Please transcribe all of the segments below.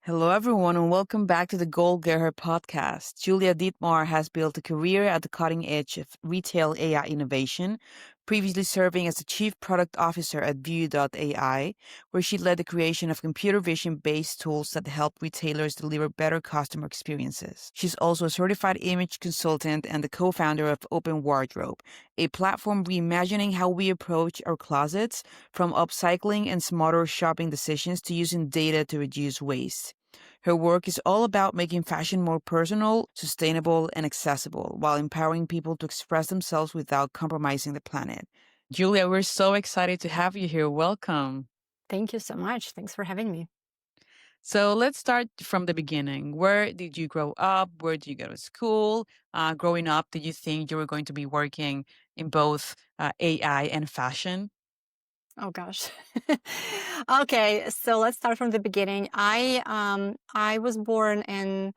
Hello, everyone, and welcome back to the GoalGetHer Podcast. Julia Dietmar has built a career at the cutting edge of retail AI innovation, previously serving as the Chief Product Officer at Vue.ai, where she led the creation of computer vision-based tools that help retailers deliver better customer experiences. She's also a certified image consultant and the co-founder of OpenWardrobe, a platform reimagining how we approach our closets, from upcycling and smarter shopping decisions to using data to reduce waste. Her work is all about making fashion more personal, sustainable, and accessible while empowering people to express themselves without compromising the planet. Julia, we're so excited to have you here. Welcome. Thank you so much. Thanks for having me. So let's start from the beginning. Where did you grow up? Where did you go to school? Growing up, did you think you were going to be working in both AI and fashion? Oh gosh. Okay, so let's start from the beginning. I was born and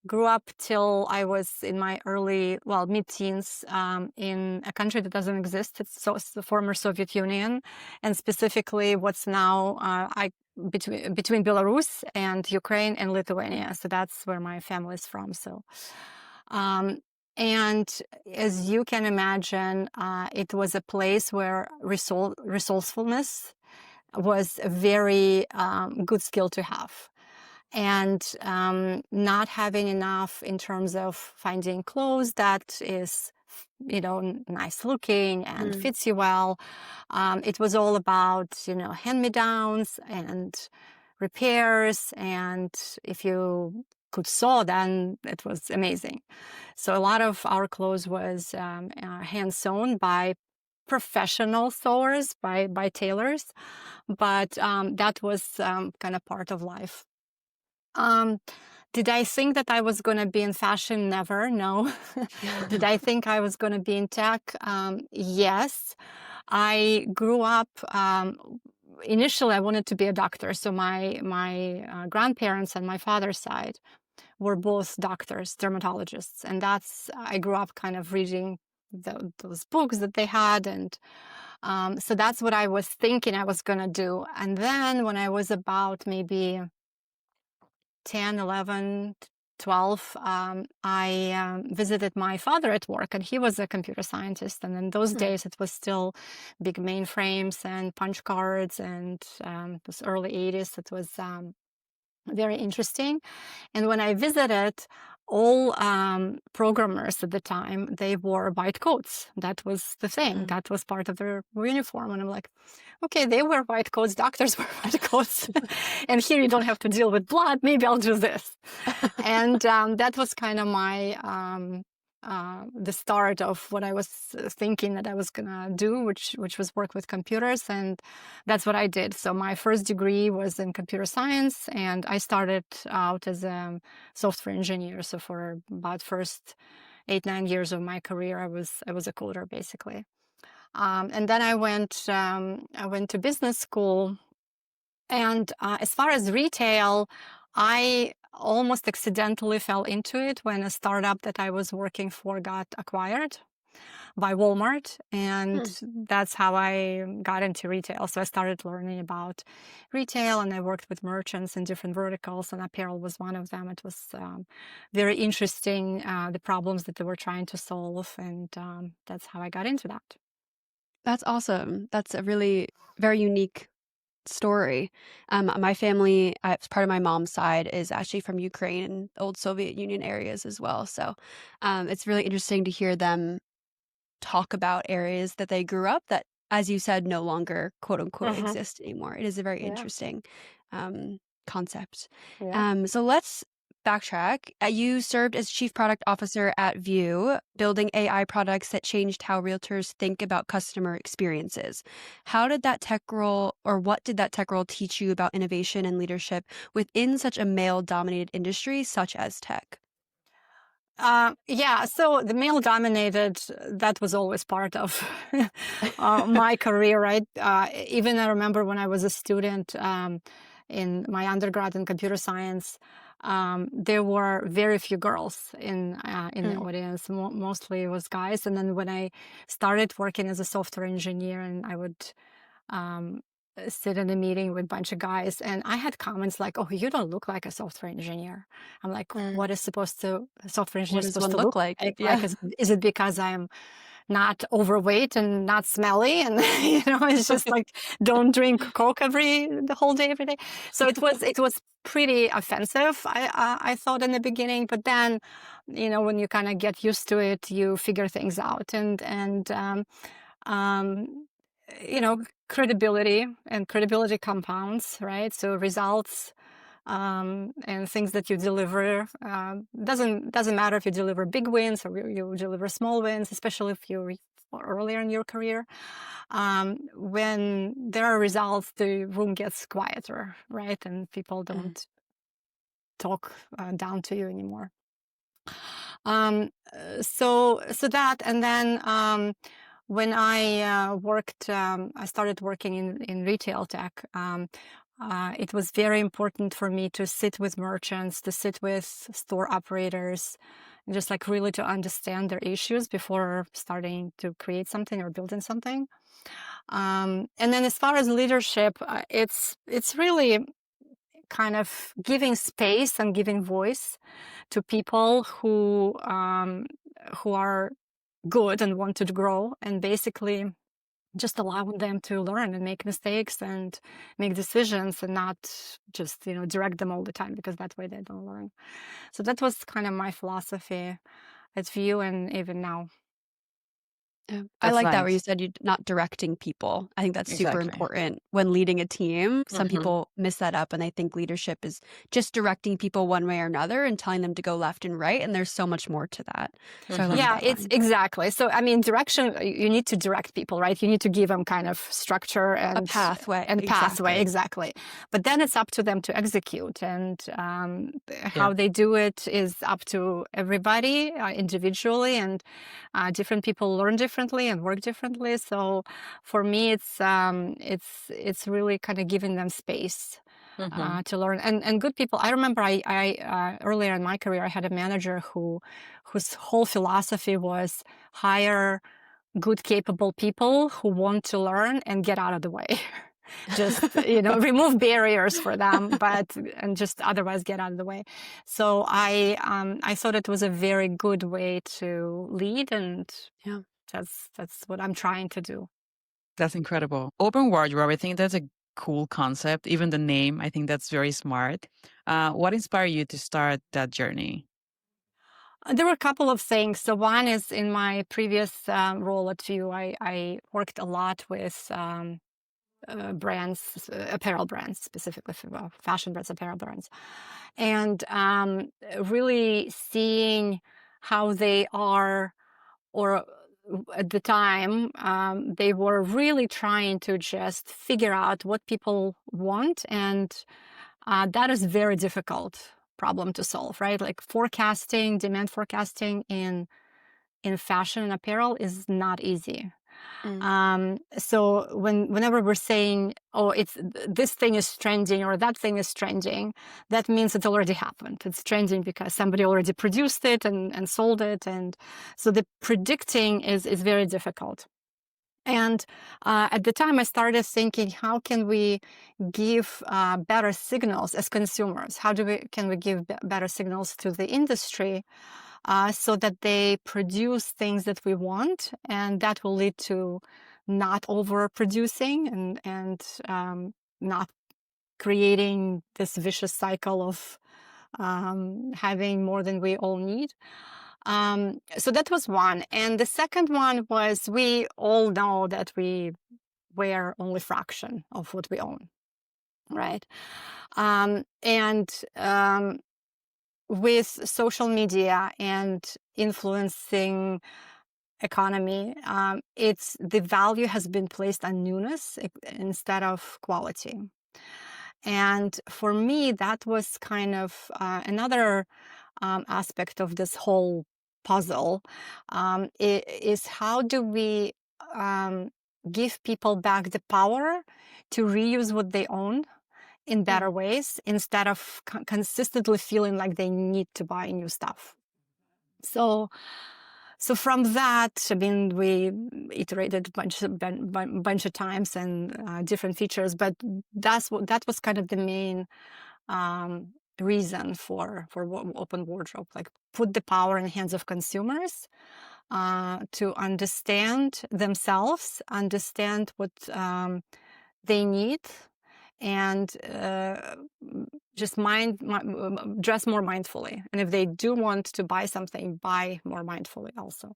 grew up till I was in my mid-teens, in a country that doesn't exist. It's the former Soviet Union, and specifically what's now between Belarus and Ukraine and Lithuania. So that's where my family is from. Um, and as you can imagine, it was a place where resourcefulness was a very good skill to have. And not having enough in terms of finding clothes that is, nice looking and fits you well. It was all about, hand-me-downs and repairs. And if you could sew, then it was amazing. So a lot of our clothes was hand sewn by professional sewers, by tailors, but that was kind of part of life. Um, did I think that I was going to be in fashion? Never, no. Did I think I was going to be in tech? Yes. I grew up. Initially, I wanted to be a doctor. So my grandparents and my father's side were both doctors, dermatologists, and I grew up kind of reading those books that they had, and so that's what I was thinking I was going to do. And then when I was about maybe 10, 11, 12, I visited my father at work, and he was a computer scientist. And in those days, it was still big mainframes and punch cards, and it was early 80s. It was very interesting. And when I visited, all programmers at the time, they wore white coats. That was the thing. That was part of their uniform. And I'm like, okay, they wear white coats, doctors wear white coats. And here you don't have to deal with blood. Maybe I'll do this. And that was kind of the start of what I was thinking that I was going to do, which was work with computers. And that's what I did. So my first degree was in computer science, and I started out as a software engineer. So for about first 8-9 years of my career, I was a coder basically. And then I went to business school. And as far as retail, I almost accidentally fell into it when a startup that I was working for got acquired by Walmart. And that's how I got into retail. So I started learning about retail, and I worked with merchants in different verticals, and apparel was one of them. It was very interesting, the problems that they were trying to solve. And that's how I got into that. That's awesome. That's a really very unique story. My family, part of my mom's side, is actually from Ukraine and old Soviet Union areas as well. So it's really interesting to hear them talk about areas that they grew up that, as you said, no longer quote unquote exist anymore. It is a very interesting concept. Yeah. So let's backtrack. You served as Chief Product Officer at Vue, building AI products that changed how realtors think about customer experiences. How did that tech role, or what did that tech role teach you about innovation and leadership within such a male-dominated industry such as tech? So the male dominated, that was always part of my career, right? Even I remember when I was a student in my undergrad in computer science, there were very few girls in the audience. Mostly it was guys. And then when I started working as a software engineer, and I would sit in a meeting with a bunch of guys, and I had comments like, "Oh, you don't look like a software engineer." I'm like, "What is a software engineer What does supposed one to look look like? like? Like, Yeah. is it because I'm not overweight and not smelly, and it's just like don't drink Coke the whole day every day." So it was pretty offensive. I thought in the beginning, but then when you kind of get used to it, you figure things out, and um, credibility compounds, right? So results and things that you deliver doesn't matter if you deliver big wins or you deliver small wins, especially if you're earlier in your career. When there are results, the room gets quieter, right? And people don't talk down to you anymore. So that, and then when I I started working in retail tech. It was very important for me to sit with merchants, to sit with store operators, and just like really to understand their issues before starting to create something or building something. And then as far as leadership, it's really kind of giving space and giving voice to people who are good and want to grow, and basically just allowing them to learn and make mistakes and make decisions, and not just direct them all the time, because that way they don't learn. So that was kind of my philosophy at Vue, and even now. Yeah. I That's like that where you nice. said you're not directing people. I think that's super Exactly. important when leading a team. Some Mhm. people miss that up and they think leadership is just directing people one way or another and telling them to go left and right. And there's so much more to that. So I love Yeah, that it's line. exactly. So, I mean, direction, you need to direct people, right? You need to give them kind of structure A and pathway. pathway, Exactly. exactly. But then it's up to them to execute, and how Yeah. they do it is up to everybody individually, and different people learn differently and work differently. So for me, it's really kind of giving them space Mhm. to learn, and good people. I remember I earlier in my career, I had a manager whose whole philosophy was hire good, capable people who want to learn and get out of the way. Just remove barriers for them, and just otherwise get out of the way. So I thought it was a very good way to lead, and Yeah. that's what I'm trying to do. That's incredible. Open wardrobe, I think that's a cool concept. Even the name, I think that's very smart. What inspired you to start that journey? There were a couple of things. So one is, in my previous role at Vue, I worked a lot with brands, apparel brands, specifically fashion brands, apparel brands, and really seeing how they are, or at the time, they were really trying to just figure out what people want, and that is very difficult problem to solve, right? Like demand forecasting in fashion and apparel is not easy. So whenever we're saying, "Oh, this thing is trending," or "that thing is trending," that means it already happened. It's trending because somebody already produced it and sold it, and so the predicting is very difficult. And at the time, I started thinking, how can we give better signals as consumers? How can we give better signals to the industry so that they produce things that we want, and that will lead to not overproducing and not creating this vicious cycle of having more than we all need. So that was one. And the second one was, we all know that we wear only fraction of what we own, right? And with social media and influencing economy, it's the value has been placed on newness instead of quality. And for me, that was kind of another aspect of this whole puzzle, is how do we give people back the power to reuse what they own in better ways, instead of consistently feeling like they need to buy new stuff. So So from that, I mean, we iterated a bunch of times and different features, but that was kind of the main reason for OpenWardrobe, like put the power in the hands of consumers to understand themselves, understand what they need, and just dress more mindfully. And if they do want to buy something, buy more mindfully also.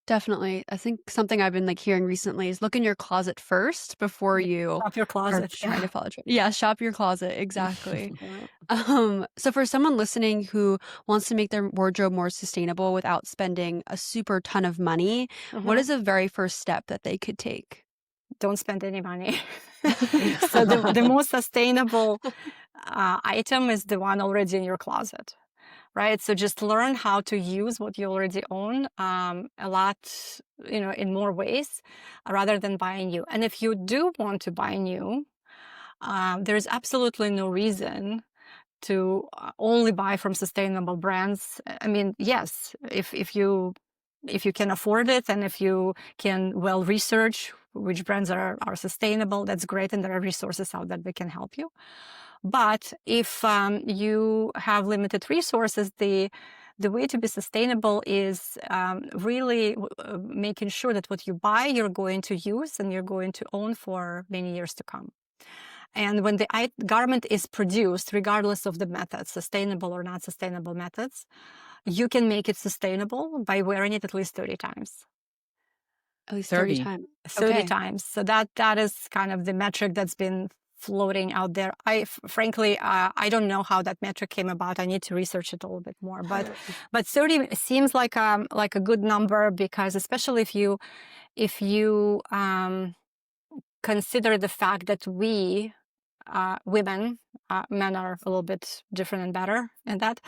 Definitely. I think something I've been like hearing recently is look in your closet first before you Shop your are closet. trying to follow trend. Yeah, shop your closet. Exactly. Yeah. So for someone listening who wants to make their wardrobe more sustainable without spending a super ton of money, what is the very first step that they could take? Don't spend any money. So the most sustainable item is the one already in your closet, right? So just learn how to use what you already own a lot, in more ways rather than buying new. And if you do want to buy new, there's absolutely no reason to only buy from sustainable brands. I mean, yes, if you can afford it and if you can well research which brands are sustainable, that's great, and there are resources out there that can help you. But if you have limited resources, the way to be sustainable is really making sure that what you buy you're going to use and you're going to own for many years to come. And when the garment is produced, regardless of the methods, sustainable or not sustainable methods, you can make it sustainable by wearing it at least 30 times. At least 30 30. times. 30 Okay. times. So that is kind of the metric that's been floating out there. Frankly, I don't know how that metric came about. I need to research it a little bit more. But 30 seems like a good number, because especially if you consider the fact that we women, men are a little bit different and better in that.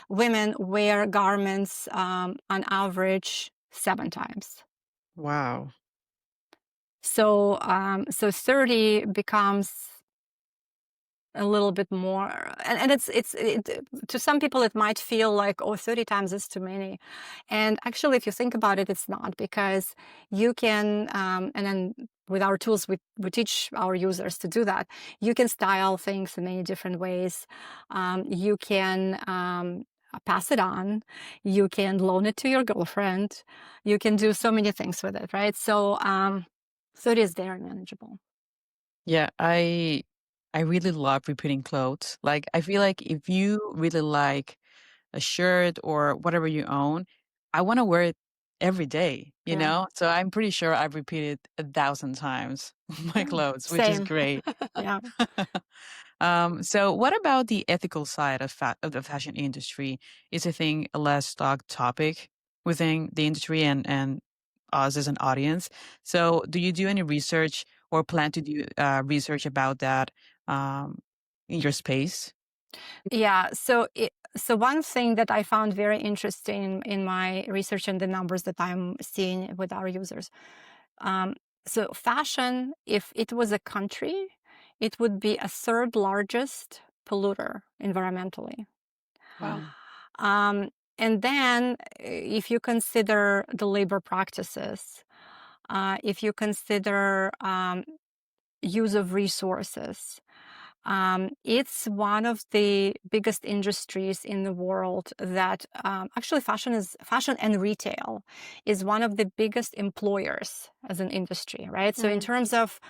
Women wear garments on average 7 times. Wow. So 30 becomes a little bit more, and it's to some people it might feel like, 30 times is too many, and actually if you think about it, it's not, because you can and then with our tools we teach our users to do that. You can style things in many different ways. You can pass it on, you can loan it to your girlfriend, you can do so many things with it, right? So 30 is there and manageable. Yeah, I really love repeating clothes. Like, I feel like if you really like a shirt or whatever you own, I want to wear it every day, you Yeah. know? So I'm pretty sure I've repeated 1,000 times my clothes, which is Same. great. Yeah. So what about the ethical side of the fashion industry? Is I think a less talked topic within the industry and us as an audience. So do you do any research or plan to do research about that in your space? Yeah. So one thing that I found very interesting in my research and the numbers that I'm seeing with our users. So fashion, if it was a country, it would be a third largest polluter environmentally. Wow. And then if you consider the labor practices, if you consider use of resources, it's one of the biggest industries in the world that actually fashion and retail is one of the biggest employers as an industry, right? So in terms of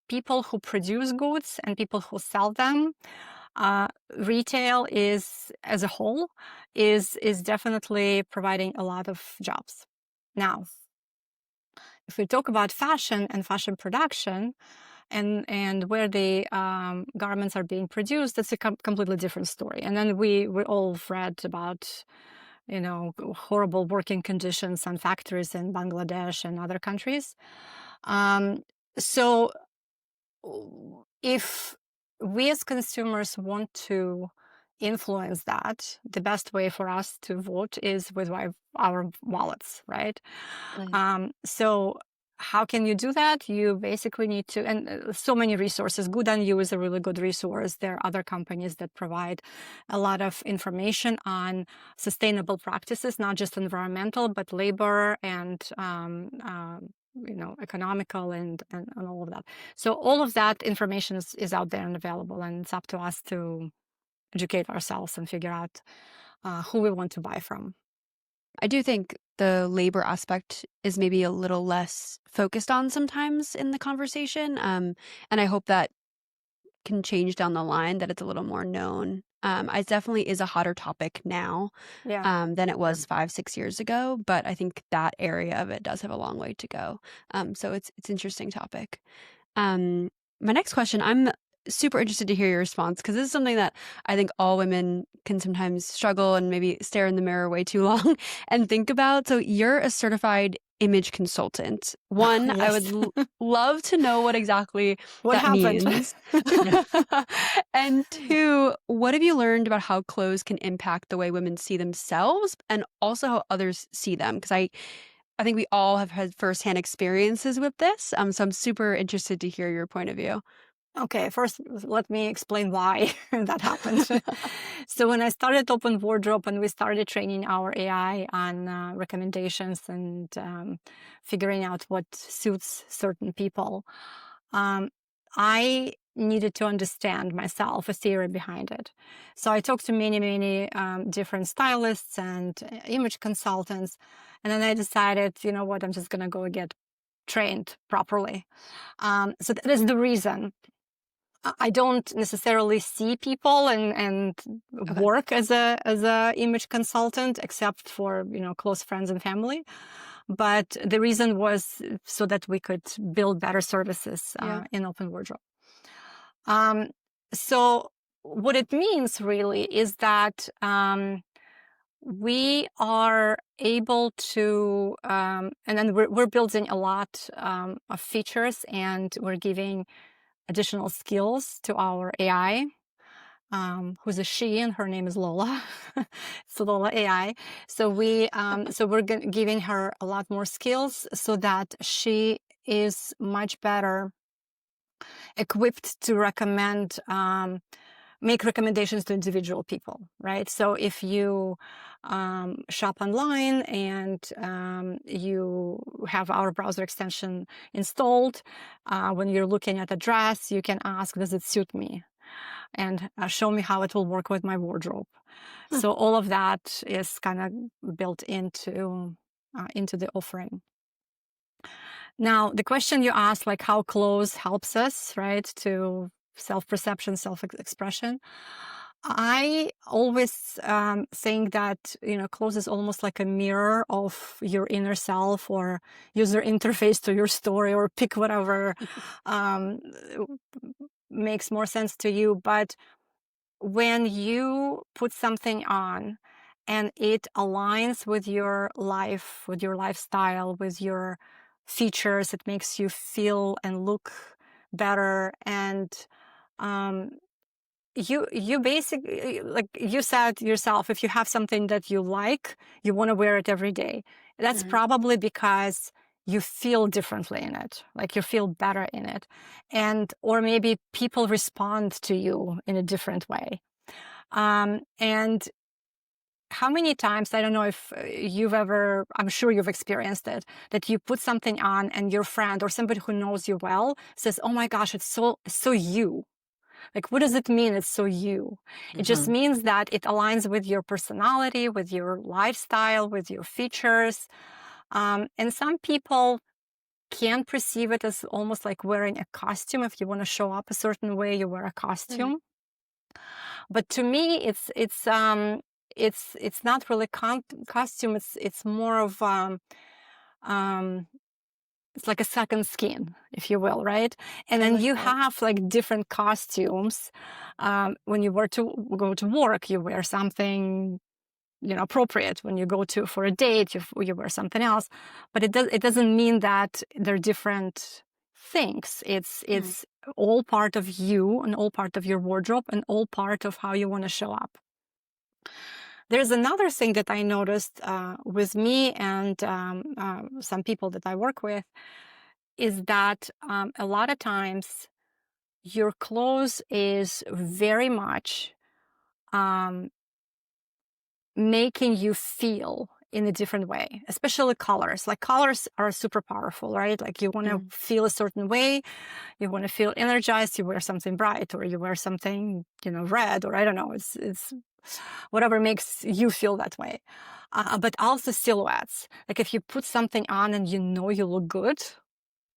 people who produce goods and people who sell them, retail is as a whole is definitely providing a lot of jobs. Now, if we talk about fashion and fashion production and where the garments are being produced, that's a completely different story. And then we all read about horrible working conditions on factories in Bangladesh and other countries. So if we as consumers want to influence that, the best way for us to vote is with our wallets, right? So how can you do that? You basically need to, and so many resources. Good on You is a really good resource. There are other companies that provide a lot of information on sustainable practices, not just environmental, but labor and economical and all of that. So all of that information is out there and available, and it's up to us to educate ourselves and figure out who we want to buy from. I do think the labor aspect is maybe a little less focused on sometimes in the conversation. And I hope that can change down the line, that it's a little more known. It definitely is a hotter topic now than it was 5-6 years ago, but I think that area of it does have a long way to go. So it's an interesting topic. My next question, I'm super interested to hear your response, because this is something that I think all women can sometimes struggle and maybe stare in the mirror way too long and think about. So you're a certified image consultant. One, Yes. I would love to know what exactly What that happened? means. And two, what have you learned about how clothes can impact the way women see themselves and also how others see them? Because I think we all have had firsthand experiences with this. So I'm super interested to hear your point of view. Okay, first, let me explain why that happened. So when I started OpenWardrobe and we started training our AI on recommendations and figuring out what suits certain people, I needed to understand myself, a theory behind it. So I talked to many different stylists and image consultants, and then I decided, you know what, I'm just going to go get trained properly. So that is the reason. I don't necessarily see people and Okay. work as a image consultant, except for close friends and family. But the reason was so that we could build better services in OpenWardrobe. So what it means really is that we are able to, and then we're building a lot of features, and we're giving additional skills to our AI, who's a she, and her name is Lola. It's Lola AI. So we're giving her a lot more skills so that she is much better equipped to make recommendations to individual people, right? So if you shop online and you have our browser extension installed, when you're looking at a dress, you can ask, does it suit me? And show me how it will work with my wardrobe. So all of that is kind of built into the offering. Now, the question you asked, like how clothes helps us, right, to self-perception, self-expression. I always think that clothes is almost like a mirror of your inner self, or user interface to your story, or pick whatever makes more sense to you. But when you put something on and it aligns with your life, with your lifestyle, with your features, it makes you feel and look better. And you basically, like you said yourself, if you have something that you like, you want to wear it every day. That's probably because you feel differently in it, like you feel better in it. Or maybe people respond to you in a different way. And how many times, I don't know if you've ever, I'm sure you've experienced it, that you put something on and your friend or somebody who knows you well says, oh my gosh, it's so you. Like, what does it mean it's so you? It just means that it aligns with your personality, with your lifestyle, with your features. And some people can perceive it as almost like wearing a costume. If you want to show up a certain way, you wear a costume. But to me, it's not really costume. It's more of it's like a second skin, if you will, right? And then you have like different costumes. When you were to go to work, you wear something appropriate. When you go for a date, you wear something else. But it doesn't mean that they're different things. It's all part of you, and all part of your wardrobe, and all part of how you want to show up. There's another thing that I noticed with me and some people that I work with. is that a lot of times your clothes is very much making you feel in a different way, especially colors. Like colors are super powerful, right? Like you want to feel a certain way, you want to feel energized, you wear something bright or you wear something, red, or I don't know, it's whatever makes you feel that way. But also silhouettes. Like if you put something on and you look good,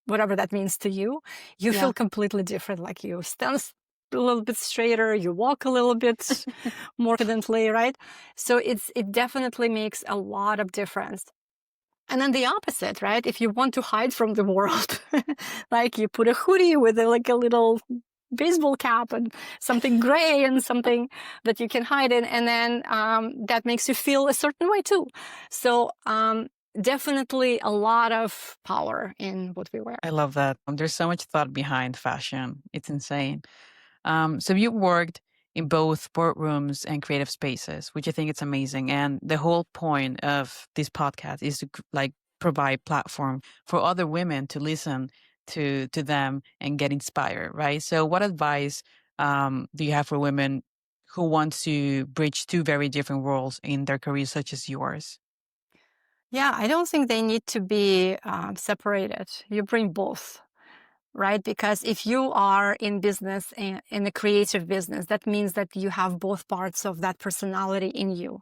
whatever that means to you, you feel completely different. Like you stand a little bit straighter, you walk a little bit more confidently, right? So it definitely makes a lot of difference. And then the opposite, right? If you want to hide from the world, like you put a hoodie with a little baseball cap and something gray and something that you can hide in, and then that makes you feel a certain way too. So definitely a lot of power in what we wear. I love that. There's so much thought behind fashion. It's insane. So you worked in both boardrooms and creative spaces, which I think it's amazing. And the whole point of this podcast is to provide platform for other women to listen to them and get inspired, right? So what advice do you have for women who want to bridge two very different worlds in their careers, such as yours? Yeah, I don't think they need to be separated. You bring both, right? Because if you are in business, in a creative business, that means that you have both parts of that personality in you.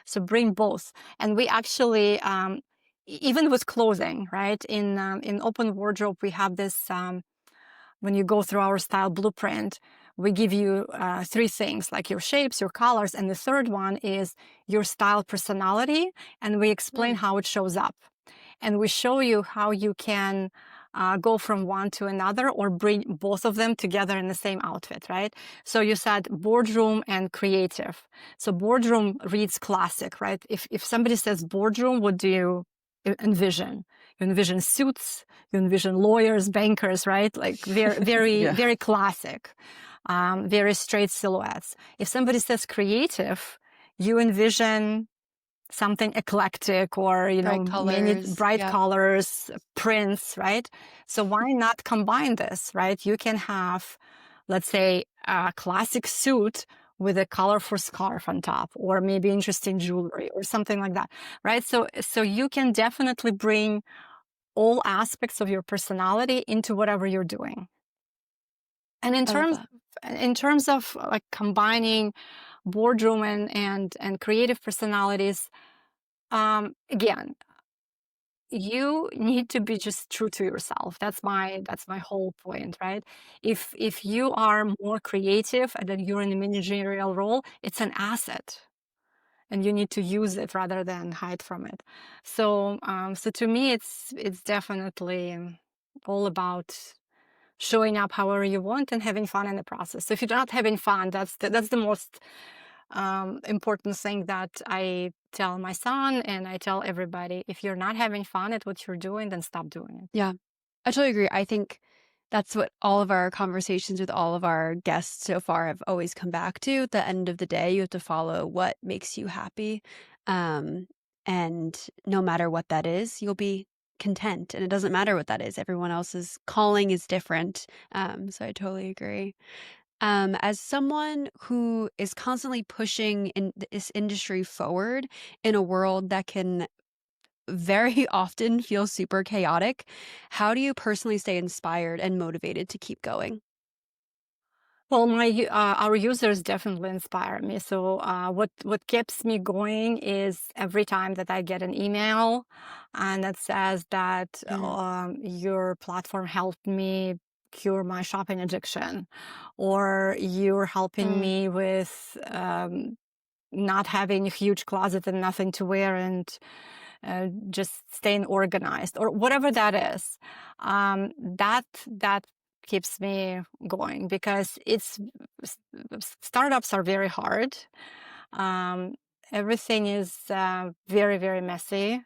So bring both. And we actually, even with clothing, right? In OpenWardrobe, we have this, when you go through our style blueprint, we give you 3 things, like your shapes, your colors, and the third one is your style personality. And we explain how it shows up. And we show you how you can go from one to another or bring both of them together in the same outfit, right? So you said boardroom and creative. So boardroom reads classic, right? If somebody says boardroom, what do you envision? You envision suits, you envision lawyers, bankers, right? Like very, very classic, very straight silhouettes. If somebody says creative, you envision something eclectic or, Bright many colors. bright Yeah. colors, prints, right? So why not combine this, right? You can have, let's say, a classic suit with a colorful scarf on top, or maybe interesting jewelry or something like that, right? So you can definitely bring all aspects of your personality into whatever you're doing. And in I love terms of like combining boardroom and creative personalities, again, you need to be just true to yourself. That's my whole point, right? If you are more creative and then you're in a managerial role, it's an asset, and you need to use it rather than hide from it. So to me, it's definitely all about showing up however you want and having fun in the process. So if you're not having fun, that's the most important thing that I tell my son and I tell everybody. If you're not having fun at what you're doing, then stop doing it. Yeah, I totally agree. I think that's what all of our conversations with all of our guests so far have always come back to. At the end of the day, you have to follow what makes you happy. And no matter what that is, you'll be content. And it doesn't matter what that is. Everyone else's calling is different. So I totally agree. As someone who is constantly pushing in this industry forward in a world that can very often feel super chaotic, how do you personally stay inspired and motivated to keep going? Well, our users definitely inspire me. So what keeps me going is every time that I get an email and that says that your platform helped me cure my shopping addiction, or you're helping me with not having a huge closet and nothing to wear and just staying organized, or whatever that is. That keeps me going, because startups are very hard. Everything is very, very messy.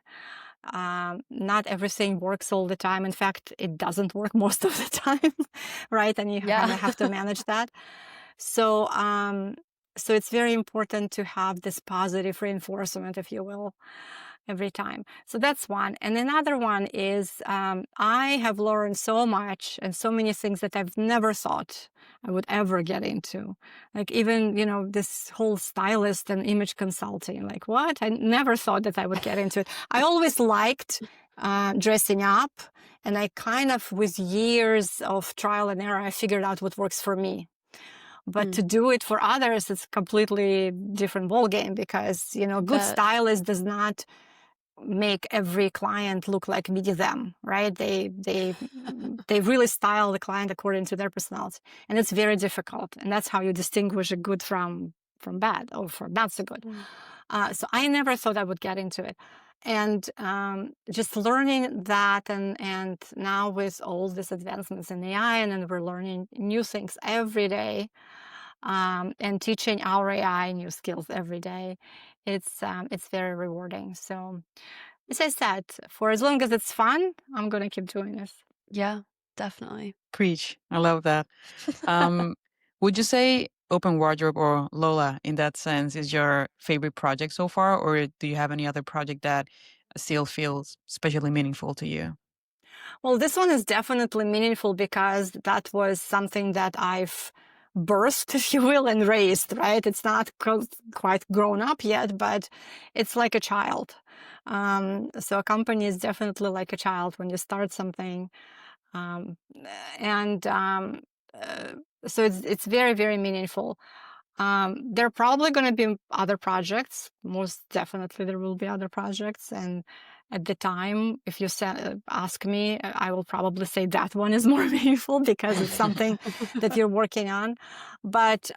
Not everything works all the time. In fact, it doesn't work most of the time, right? And you kind of have to manage that. So, so it's very important to have this positive reinforcement, if you will. every time. So that's one. And another one is I have learned so much and so many things that I've never thought I would ever get into. Like even, this whole stylist and image consulting. Like what? I never thought that I would get into it. I always liked dressing up. And I kind of, with years of trial and error, I figured out what works for me. But to do it for others, it's a completely different ballgame because, good stylist does not make every client look like me them, right? They really style the client according to their personality. And it's very difficult. And that's how you distinguish a good from bad or from not so good. So I never thought I would get into it. And just learning that, and now with all these advancements in AI, and then we're learning new things every day, and teaching our AI new skills every day, it's very rewarding. So, as I said, for as long as it's fun, I'm gonna keep doing this. Yeah, definitely. Preach. I love that. Would you say OpenWardrobe or Lola, in that sense, is your favorite project so far, or do you have any other project that still feels especially meaningful to you? Well, this one is definitely meaningful because that was something that I've birthed, if you will, and raised, right? It's not quite grown up yet, but it's like a child. So a company is definitely like a child when you start something. So it's very, very meaningful. There are probably going to be other projects. Most definitely there will be other projects. And at the time, if you ask me, I will probably say that one is more meaningful because it's something that you're working on. But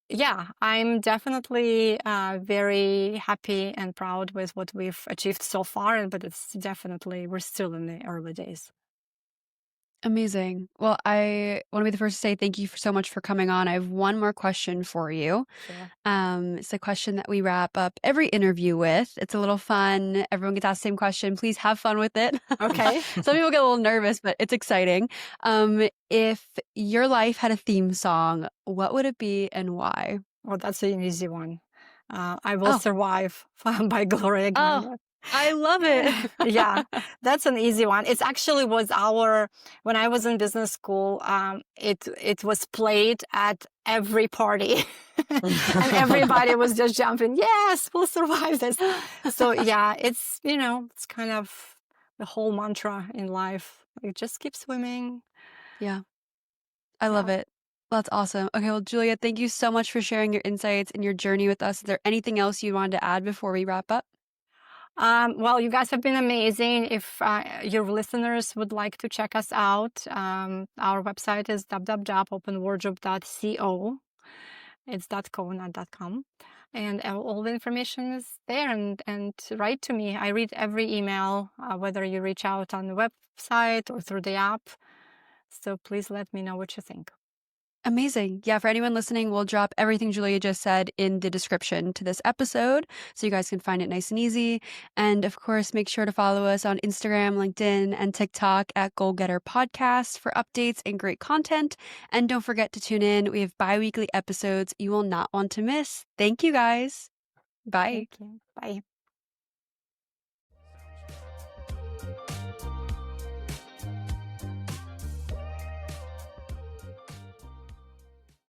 yeah, I'm definitely very happy and proud with what we've achieved so far. But it's definitely, we're still in the early days. Amazing. Well, I want to be the first to say thank you so much for coming on. I have one more question for you. Sure. It's a question that we wrap up every interview with. It's a little fun. Everyone gets asked the same question. Please have fun with it. Okay. Some people get a little nervous, but it's exciting. If your life had a theme song, what would it be and why? Well, that's an easy one. I Will Survive by Gloria Gaynor. Oh, I love it. Yeah, that's an easy one. It actually was when I was in business school, it was played at every party. And everybody was just jumping, yes, we'll survive this. So yeah, it's kind of the whole mantra in life. Like, just keep swimming. Yeah, I love it. That's awesome. Okay, well, Julia, thank you so much for sharing your insights and your journey with us. Is there anything else you wanted to add before we wrap up? Well, you guys have been amazing. If your listeners would like to check us out, our website is www.openwardrobe.co. It's .co, not .com. And all the information is there. And write to me. I read every email, whether you reach out on the website or through the app. So please let me know what you think. Amazing. Yeah, for anyone listening, we'll drop everything Julia just said in the description to this episode so you guys can find it nice and easy. And of course, make sure to follow us on Instagram, LinkedIn, and TikTok at GoalGetHer Podcast for updates and great content. And don't forget to tune in. We have bi-weekly episodes you will not want to miss. Thank you guys. Bye. Thank you. Bye.